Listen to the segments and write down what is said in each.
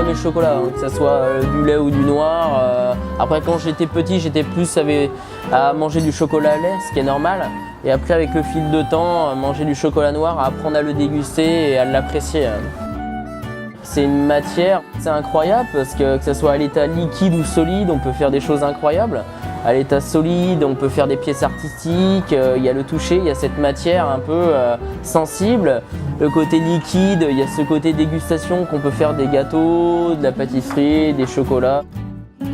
mes chocolats, hein, que ce soit du lait ou du noir. Après, quand j'étais petit, j'étais plus à manger du chocolat lait, ce qui est normal. Et après, avec le fil de temps, manger du chocolat noir, apprendre à le déguster et à l'apprécier. C'est une matière, c'est incroyable parce que ce soit à l'état liquide ou solide, on peut faire des choses incroyables. À l'état solide, on peut faire des pièces artistiques, il y a le toucher, il y a cette matière un peu sensible. Le côté liquide, il y a ce côté dégustation qu'on peut faire des gâteaux, de la pâtisserie, des chocolats.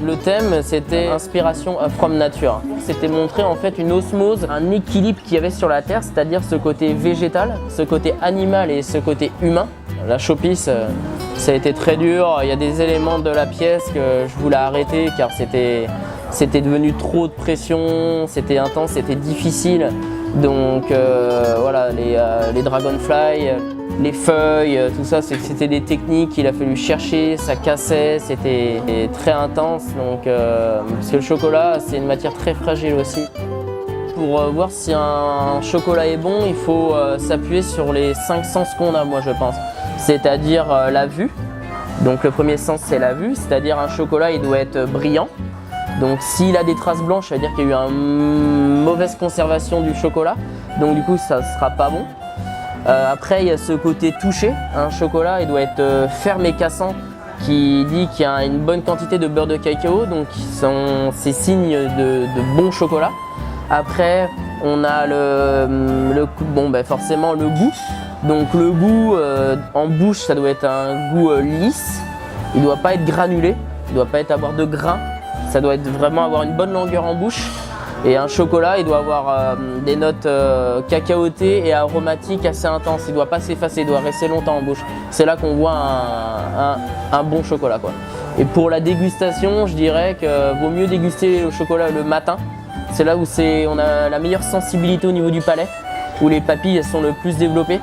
Le thème, c'était inspiration from nature. C'était montrer en fait une osmose, un équilibre qu'il y avait sur la terre, c'est-à-dire ce côté végétal, ce côté animal et ce côté humain. La chopisse, ça a été très dur. Il y a des éléments de la pièce que je voulais arrêter car c'était devenu trop de pression, c'était intense, c'était difficile. Donc voilà, les dragonflies, les feuilles, tout ça, c'était des techniques qu'il a fallu chercher, ça cassait, c'était très intense. Donc, parce que le chocolat, c'est une matière très fragile aussi. Pour voir si un chocolat est bon, il faut s'appuyer sur les 5 sens qu'on a, moi je pense. C'est-à-dire la vue. Donc le premier sens, c'est la vue, c'est-à-dire un chocolat, il doit être brillant. Donc s'il a des traces blanches, ça veut dire qu'il y a eu une mauvaise conservation du chocolat. Donc du coup, ça ne sera pas bon. Après, il y a ce côté touché. Un chocolat, il doit être ferme et cassant, qui dit qu'il y a une bonne quantité de beurre de cacao. Donc c'est signe de bon chocolat. Après, on a forcément le goût. Donc le goût en bouche, ça doit être un goût lisse. Il ne doit pas être granulé, il ne doit pas avoir de grains. Ça doit vraiment avoir une bonne longueur en bouche. Et un chocolat, il doit avoir des notes cacaotées et aromatiques assez intenses. Il ne doit pas s'effacer, il doit rester longtemps en bouche. C'est là qu'on voit un bon chocolat, quoi. Et pour la dégustation, je dirais qu'il vaut mieux déguster le chocolat le matin. C'est là où on a la meilleure sensibilité au niveau du palais, où les papilles sont le plus développées.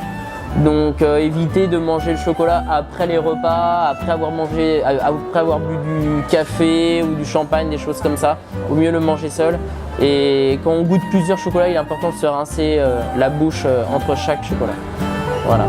Donc éviter de manger le chocolat après les repas, après avoir bu du café ou du champagne, des choses comme ça. Vaut mieux le manger seul. Et quand on goûte plusieurs chocolats, il est important de se rincer la bouche entre chaque chocolat. Voilà.